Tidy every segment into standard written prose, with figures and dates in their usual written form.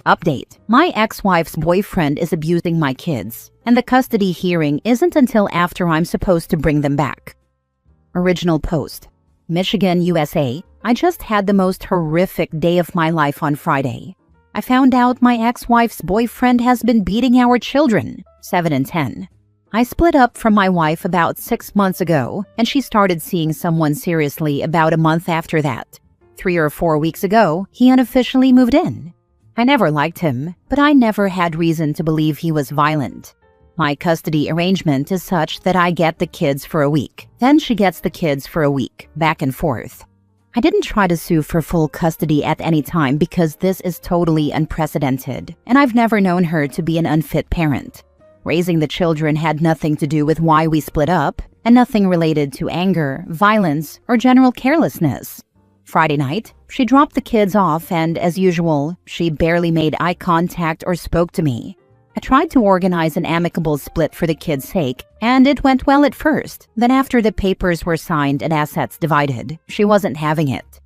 Update: my ex-wife's boyfriend is abusing my kids, and the custody hearing isn't until after I'm supposed to bring them back. Original post: Michigan, USA. I just had the most horrific day of my life on Friday. I found out my ex-wife's boyfriend has been beating our children, 7 and 10. I split up from my wife about 6 months ago, and she started seeing someone seriously about a month after that. 3 or 4 weeks ago, he unofficially moved in. I never liked him, but I never had reason to believe he was violent. My custody arrangement is such that I get the kids for a week, then she gets the kids for a week, back and forth. I didn't try to sue for full custody at any time because this is totally unprecedented, and I've never known her to be an unfit parent. Raising the children had nothing to do with why we split up, and nothing related to anger, violence, or general carelessness. Friday night, she dropped the kids off and, as usual, she barely made eye contact or spoke to me. I tried to organize an amicable split for the kids' sake, and it went well at first. Then after the papers were signed and assets divided, she wasn't having it.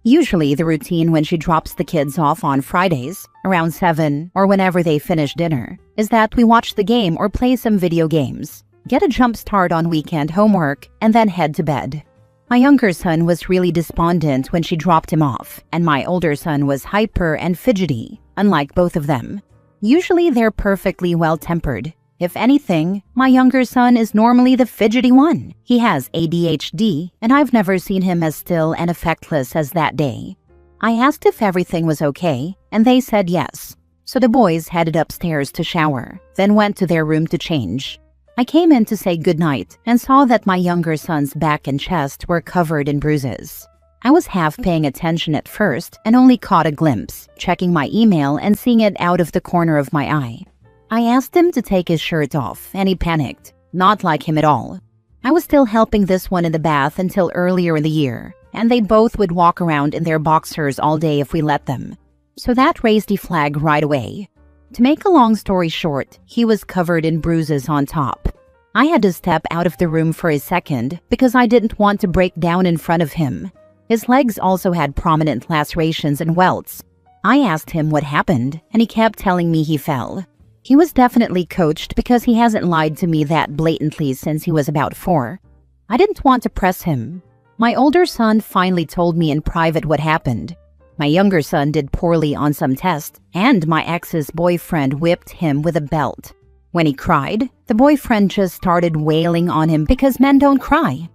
Usually the routine when she drops the kids off on Fridays, around 7 or whenever they finish dinner, is that we watch the game or play some video games, get a jump start on weekend homework, and then head to bed. My younger son was really despondent when she dropped him off, and my older son was hyper and fidgety, unlike both of them. Usually they're perfectly well-tempered. If anything, my younger son is normally the fidgety one. He has ADHD, and I've never seen him as still and effectless as that day. I asked if everything was okay, and they said yes. So the boys headed upstairs to shower, then went to their room to change. I came in to say goodnight and saw that my younger son's back and chest were covered in bruises. I was half paying attention at first and only caught a glimpse, checking my email and seeing it out of the corner of my eye. I asked him to take his shirt off, and he panicked. Not like him at all. I was still helping this one in the bath until earlier in the year, and they both would walk around in their boxers all day if we let them. So that raised a flag right away. To make a long story short, he was covered in bruises on top. I had to step out of the room for a second because I didn't want to break down in front of him. His legs also had prominent lacerations and welts. I asked him what happened, and he kept telling me he fell. He was definitely coached because he hasn't lied to me that blatantly since he was about 4. I didn't want to press him. My older son finally told me in private what happened. My younger son did poorly on some test, and my ex's boyfriend whipped him with a belt. When he cried, the boyfriend just started wailing on him because men don't cry.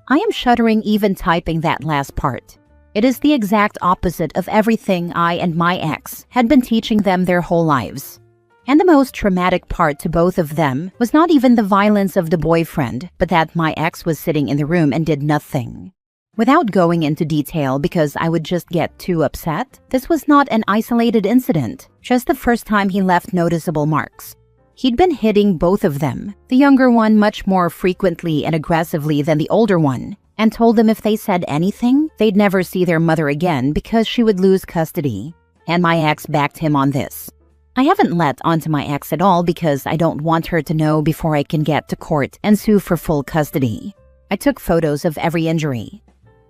I am shuddering even typing that last part. It is the exact opposite of everything I and my ex had been teaching them their whole lives. And the most traumatic part to both of them was not even the violence of the boyfriend, but that my ex was sitting in the room and did nothing. Without going into detail because I would just get too upset, this was not an isolated incident, just the first time he left noticeable marks. He'd been hitting both of them, the younger one much more frequently and aggressively than the older one, and told them if they said anything, they'd never see their mother again because she would lose custody. And my ex backed him on this. I haven't let onto my ex at all because I don't want her to know before I can get to court and sue for full custody. I took photos of every injury.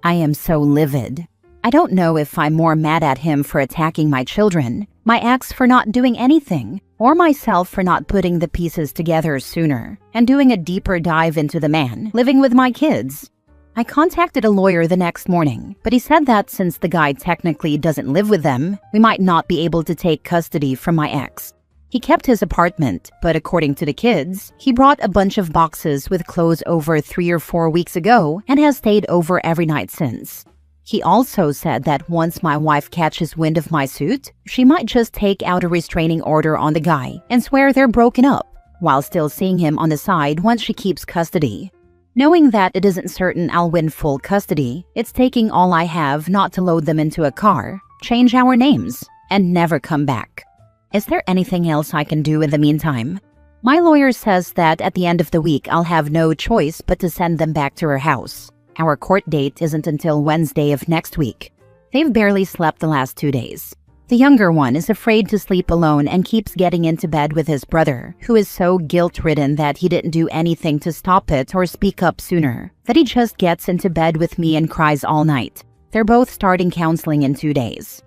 I am so livid. I don't know if I'm more mad at him for attacking my children, my ex for not doing anything, or myself for not putting the pieces together sooner and doing a deeper dive into the man living with my kids. I contacted a lawyer the next morning, but he said that since the guy technically doesn't live with them, we might not be able to take custody from my ex. He kept his apartment, but according to the kids, he brought a bunch of boxes with clothes over 3 or 4 weeks ago and has stayed over every night since. He also said that once my wife catches wind of my suit, she might just take out a restraining order on the guy and swear they're broken up, while still seeing him on the side once she keeps custody. Knowing that it isn't certain I'll win full custody, it's taking all I have not to load them into a car, change our names, and never come back. Is there anything else I can do in the meantime? My lawyer says that at the end of the week I'll have no choice but to send them back to her house. Our court date isn't until Wednesday of next week. They've barely slept the last 2 days. The younger one is afraid to sleep alone and keeps getting into bed with his brother, who is so guilt-ridden that he didn't do anything to stop it or speak up sooner, that he just gets into bed with me and cries all night. They're both starting counseling in 2 days.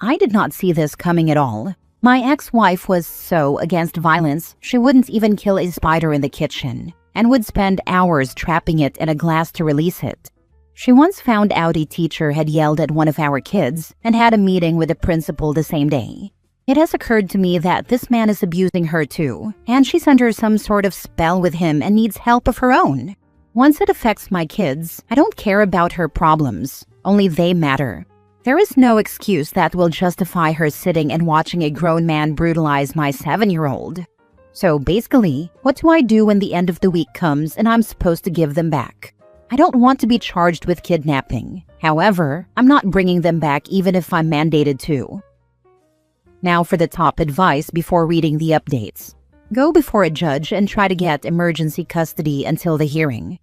I did not see this coming at all. My ex-wife was so against violence, she wouldn't even kill a spider in the kitchen and would spend hours trapping it in a glass to release it. She once found out a teacher had yelled at one of our kids and had a meeting with the principal the same day. It has occurred to me that this man is abusing her too, and she's under some sort of spell with him and needs help of her own. Once it affects my kids, I don't care about her problems. Only they matter. There is no excuse that will justify her sitting and watching a grown man brutalize my 7-year-old. So basically, what do I do when the end of the week comes and I'm supposed to give them back? I don't want to be charged with kidnapping. However, I'm not bringing them back even if I'm mandated to. Now for the top advice before reading the updates. Go before a judge and try to get emergency custody until the hearing.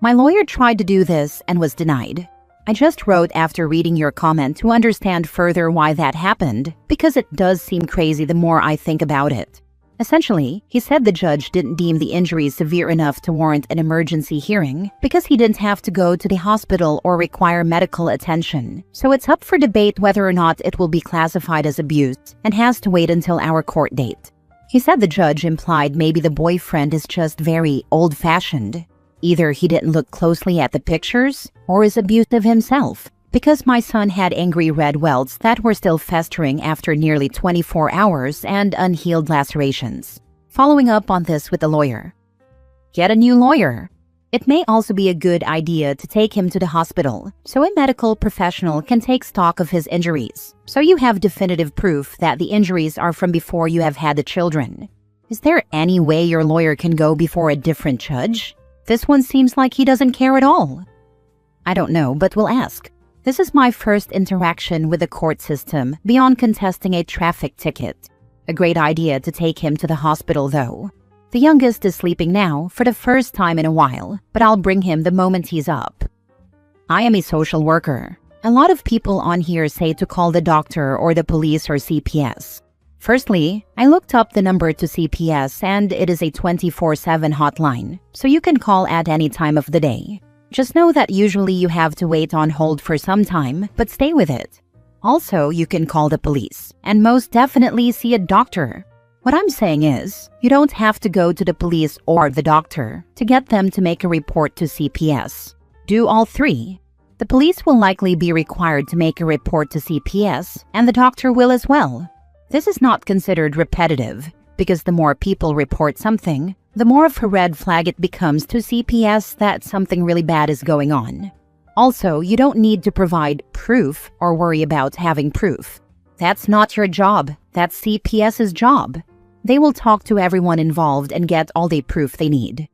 My lawyer tried to do this and was denied. I just wrote after reading your comment to understand further why that happened, because it does seem crazy the more I think about it. Essentially, he said the judge didn't deem the injuries severe enough to warrant an emergency hearing because he didn't have to go to the hospital or require medical attention. So it's up for debate whether or not it will be classified as abuse and has to wait until our court date. He said the judge implied maybe the boyfriend is just very old-fashioned. Either he didn't look closely at the pictures or is abusive himself, because my son had angry red welts that were still festering after nearly 24 hours and unhealed lacerations. Following up on this with the lawyer. Get a new lawyer. It may also be a good idea to take him to the hospital so a medical professional can take stock of his injuries, so you have definitive proof that the injuries are from before you have had the children. Is there any way your lawyer can go before a different judge? This one seems like he doesn't care at all. I don't know, but we'll ask. This is my first interaction with the court system beyond contesting a traffic ticket. A great idea to take him to the hospital though. The youngest is sleeping now for the first time in a while, but I'll bring him the moment he's up. I am a social worker. A lot of people on here say to call the doctor or the police or CPS. Firstly, I looked up the number to CPS and it is a 24/7 hotline, so you can call at any time of the day. Just know that usually you have to wait on hold for some time, but stay with it. Also, you can call the police and most definitely see a doctor. What I'm saying is, you don't have to go to the police or the doctor to get them to make a report to CPS. Do all three. The police will likely be required to make a report to CPS, and the doctor will as well. This is not considered repetitive, because the more people report something, the more of a red flag it becomes to CPS that something really bad is going on. Also, you don't need to provide proof or worry about having proof. That's not your job. That's CPS's job. They will talk to everyone involved and get all the proof they need.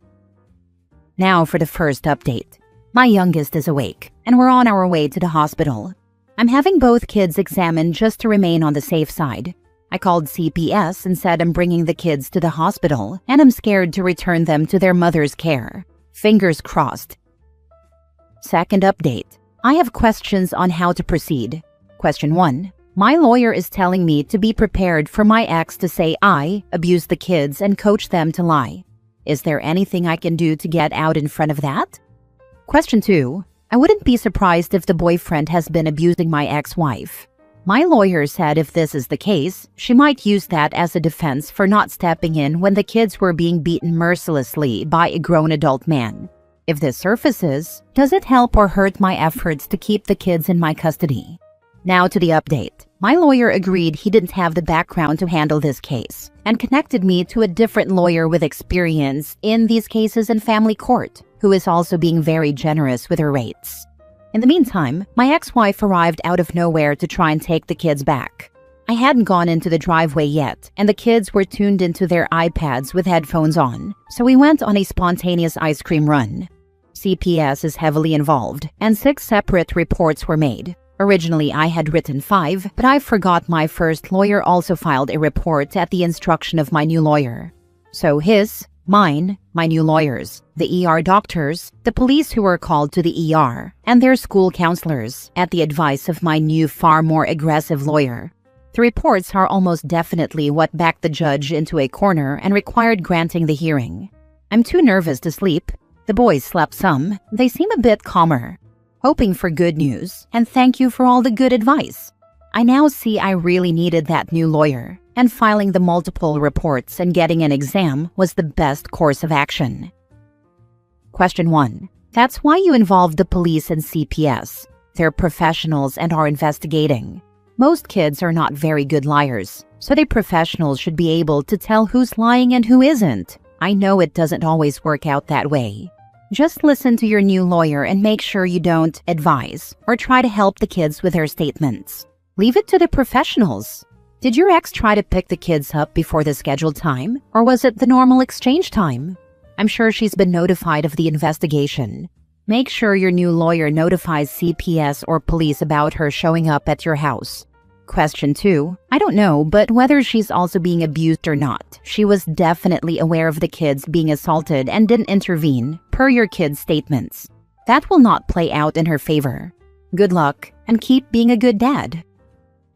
Now for the first update. My youngest is awake, and we're on our way to the hospital. I'm having both kids examined just to remain on the safe side. I called CPS and said I'm bringing the kids to the hospital and I'm scared to return them to their mother's care. Fingers crossed. Second update. I have questions on how to proceed. Question 1. My lawyer is telling me to be prepared for my ex to say I abused the kids and coach them to lie. Is there anything I can do to get out in front of that? Question 2. I wouldn't be surprised if the boyfriend has been abusing my ex-wife. My lawyer said if this is the case, she might use that as a defense for not stepping in when the kids were being beaten mercilessly by a grown adult man. If this surfaces, does it help or hurt my efforts to keep the kids in my custody? Now to the update. My lawyer agreed he didn't have the background to handle this case and connected me to a different lawyer with experience in these cases in family court, who is also being very generous with her rates. In the meantime, my ex-wife arrived out of nowhere to try and take the kids back. I hadn't gone into the driveway yet, and the kids were tuned into their iPads with headphones on, so we went on a spontaneous ice cream run. CPS is heavily involved, and 6 separate reports were made. Originally, I had written 5, but I forgot my first lawyer also filed a report at the instruction of my new lawyer. So mine, my new lawyers, the ER doctors, the police who were called to the ER, and their school counselors, at the advice of my new, far more aggressive lawyer. The reports are almost definitely what backed the judge into a corner and required granting the hearing. I'm too nervous to sleep. The boys slept some. They seem a bit calmer. Hoping for good news, and thank you for all the good advice. I now see I really needed that new lawyer, and filing the multiple reports and getting an exam was the best course of action. Question 1. That's why you involved the police and CPS. They're professionals and are investigating. Most kids are not very good liars, so the professionals should be able to tell who's lying and who isn't. I know it doesn't always work out that way. Just listen to your new lawyer and make sure you don't advise or try to help the kids with their statements. Leave it to the professionals. Did your ex try to pick the kids up before the scheduled time, or was it the normal exchange time? I'm sure she's been notified of the investigation. Make sure your new lawyer notifies CPS or police about her showing up at your house. Question 2. I don't know, but whether she's also being abused or not, she was definitely aware of the kids being assaulted and didn't intervene, per your kids' statements. That will not play out in her favor. Good luck, and keep being a good dad.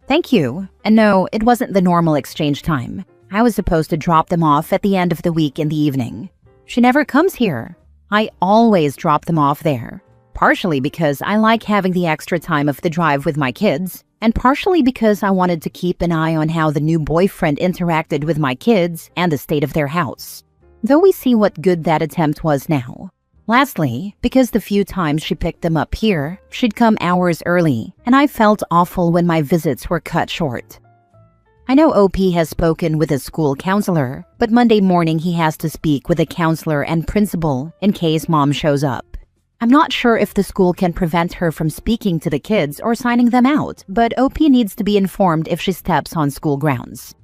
Thank you. And no, it wasn't the normal exchange time. I was supposed to drop them off at the end of the week in the evening. She never comes here. I always drop them off there. Partially because I like having the extra time of the drive with my kids, and partially because I wanted to keep an eye on how the new boyfriend interacted with my kids and the state of their house. Though we see what good that attempt was now. Lastly, because the few times she picked them up here, she'd come hours early, and I felt awful when my visits were cut short. I know OP has spoken with a school counselor, but Monday morning he has to speak with a counselor and principal in case mom shows up. I'm not sure if the school can prevent her from speaking to the kids or signing them out, but OP needs to be informed if she steps on school grounds.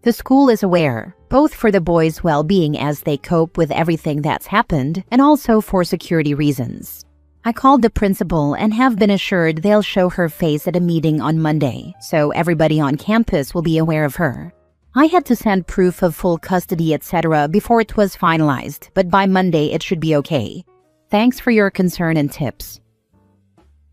The school is aware, both for the boys' well-being as they cope with everything that's happened, and also for security reasons. I called the principal and have been assured they'll show her face at a meeting on Monday, so everybody on campus will be aware of her. I had to send proof of full custody, etc. before it was finalized, but by Monday it should be okay. Thanks for your concern and tips.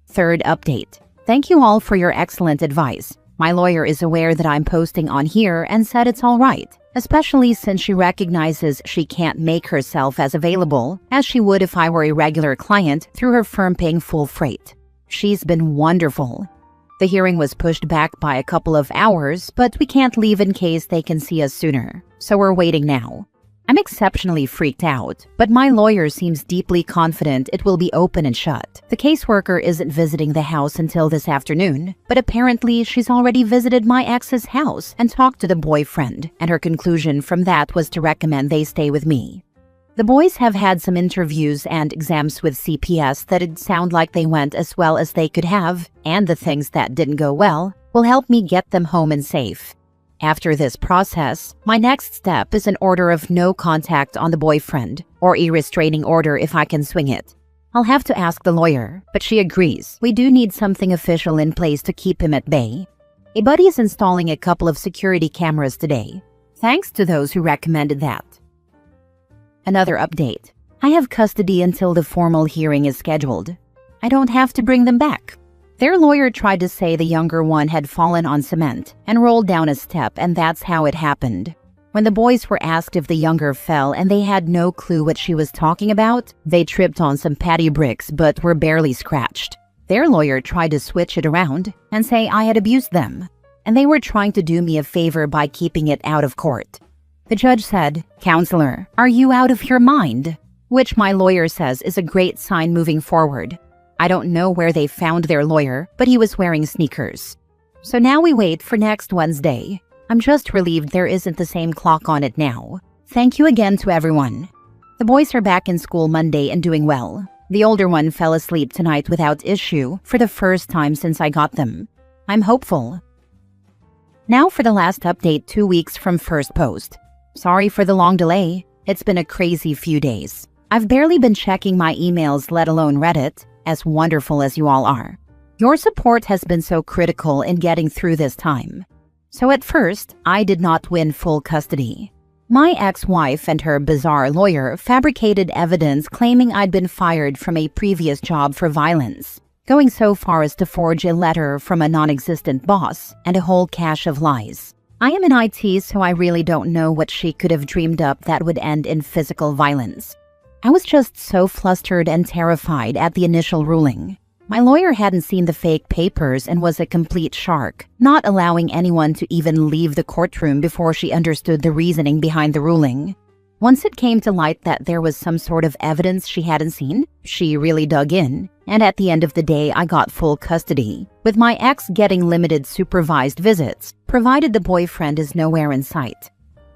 Third update. Thank you all for your excellent advice. My lawyer is aware that I'm posting on here and said it's all right, especially since she recognizes she can't make herself as available as she would if I were a regular client through her firm paying full freight. She's been wonderful. The hearing was pushed back by a couple of hours, but we can't leave in case they can see us sooner, so we're waiting now. I'm exceptionally freaked out, but my lawyer seems deeply confident it will be open and shut. The caseworker isn't visiting the house until this afternoon, but apparently she's already visited my ex's house and talked to the boyfriend, and her conclusion from that was to recommend they stay with me. The boys have had some interviews and exams with CPS that'd sound like they went as well as they could have, and the things that didn't go well will help me get them home and safe. After this process, my next step is an order of no contact on the boyfriend, or a restraining order if I can swing it. I'll have to ask the lawyer, but she agrees. We do need something official in place to keep him at bay. A buddy is installing a couple of security cameras today. Thanks to those who recommended that. Another update. I have custody until the formal hearing is scheduled. I don't have to bring them back. Their lawyer tried to say the younger one had fallen on cement and rolled down a step, and that's how it happened. When the boys were asked if the younger fell and they had no clue what she was talking about, they tripped on some patty bricks but were barely scratched. Their lawyer tried to switch it around and say I had abused them, and they were trying to do me a favor by keeping it out of court. The judge said, "Counselor, are you out of your mind?" Which my lawyer says is a great sign moving forward. I don't know where they found their lawyer, but he was wearing sneakers. So now we wait for next Wednesday. I'm just relieved there isn't the same clock on it now. Thank you again to everyone. The boys are back in school Monday and doing well. The older one fell asleep tonight without issue for the first time since I got them. I'm hopeful. Now for the last update 2 weeks from first post. Sorry for the long delay. It's been a crazy few days. I've barely been checking my emails, let alone Reddit, as wonderful as you all are. Your support has been so critical in getting through this time. So at first, I did not win full custody. My ex-wife and her bizarre lawyer fabricated evidence claiming I'd been fired from a previous job for violence, going so far as to forge a letter from a non-existent boss and a whole cache of lies. I am in IT, so I really don't know what she could have dreamed up that would end in physical violence. I was just so flustered and terrified at the initial ruling. My lawyer hadn't seen the fake papers and was a complete shark, not allowing anyone to even leave the courtroom before she understood the reasoning behind the ruling. Once it came to light that there was some sort of evidence she hadn't seen, she really dug in, and at the end of the day I got full custody, with my ex getting limited supervised visits, provided the boyfriend is nowhere in sight,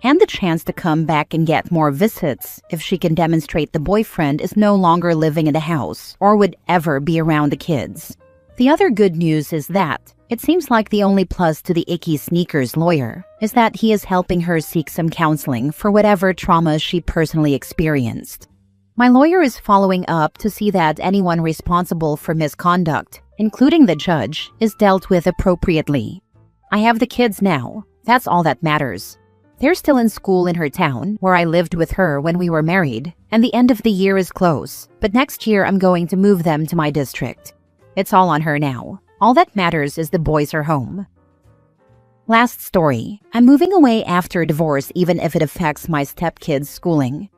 and the chance to come back and get more visits if she can demonstrate the boyfriend is no longer living in the house or would ever be around the kids. The other good news is that it seems like the only plus to the Icky Sneakers lawyer is that he is helping her seek some counseling for whatever trauma she personally experienced. My lawyer is following up to see that anyone responsible for misconduct, including the judge, is dealt with appropriately. I have the kids now. That's all that matters. They're still in school in her town, where I lived with her when we were married, and the end of the year is close, but next year I'm going to move them to my district. It's all on her now. All that matters is the boys are home. Last story. I'm moving away after divorce even if it affects my stepkids' schooling.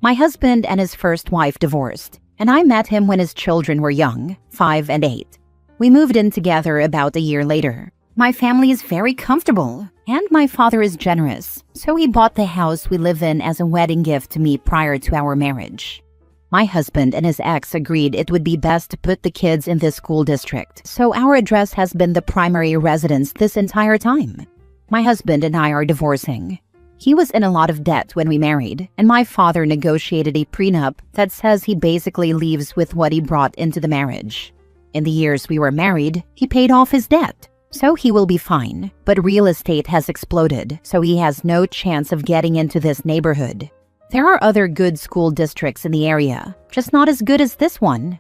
My husband and his first wife divorced, and I met him when his children were young, 5 and 8. We moved in together about a year later. My family is very comfortable, and my father is generous, so he bought the house we live in as a wedding gift to me prior to our marriage. My husband and his ex agreed it would be best to put the kids in this school district, so our address has been the primary residence this entire time. My husband and I are divorcing. He was in a lot of debt when we married, and my father negotiated a prenup that says he basically leaves with what he brought into the marriage. In the years we were married, he paid off his debt, so he will be fine, but real estate has exploded, so he has no chance of getting into this neighborhood. There are other good school districts in the area, just not as good as this one.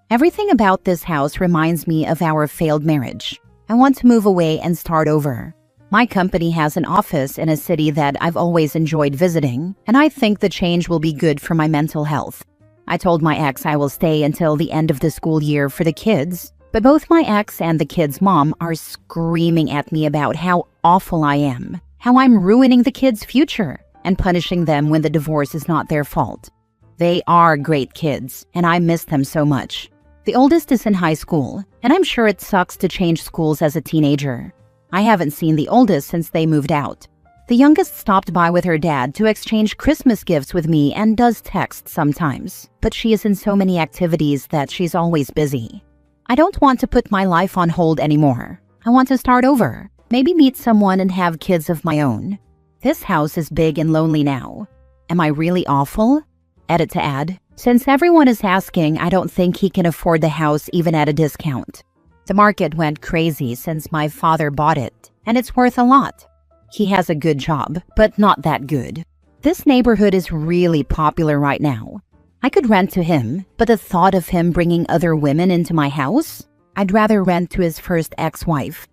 Everything about this house reminds me of our failed marriage. I want to move away and start over. My company has an office in a city that I've always enjoyed visiting, and I think the change will be good for my mental health. I told my ex I will stay until the end of the school year for the kids, but both my ex and the kids' mom are screaming at me about how awful I am, how I'm ruining the kids' future, and punishing them when the divorce is not their fault. They are great kids, and I miss them so much. The oldest is in high school, and I'm sure it sucks to change schools as a teenager. I haven't seen the oldest since they moved out. The youngest stopped by with her dad to exchange Christmas gifts with me and does text sometimes, but she is in so many activities that she's always busy. I don't want to put my life on hold anymore. I want to start over, maybe meet someone and have kids of my own. This house is big and lonely now. Am I really awful? Edit to add. Since everyone is asking, I don't think he can afford the house even at a discount. The market went crazy since my father bought it, and it's worth a lot. He has a good job, but not that good. This neighborhood is really popular right now. I could rent to him, but the thought of him bringing other women into my house? I'd rather rent to his first ex-wife.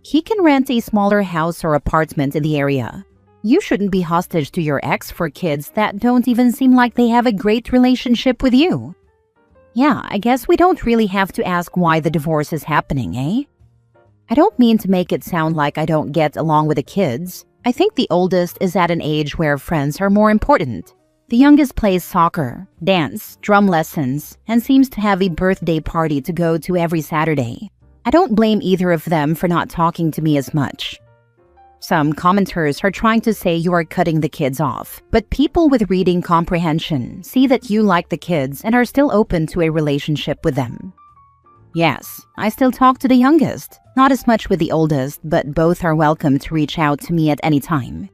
He can rent a smaller house or apartment in the area. You shouldn't be hostage to your ex for kids that don't even seem like they have a great relationship with you. Yeah, I guess we don't really have to ask why the divorce is happening, eh? I don't mean to make it sound like I don't get along with the kids. I think the oldest is at an age where friends are more important. The youngest plays soccer, dance, drum lessons, and seems to have a birthday party to go to every Saturday. I don't blame either of them for not talking to me as much. Some commenters are trying to say you are cutting the kids off, but people with reading comprehension see that you like the kids and are still open to a relationship with them. Yes, I still talk to the youngest, not as much with the oldest, but both are welcome to reach out to me at any time.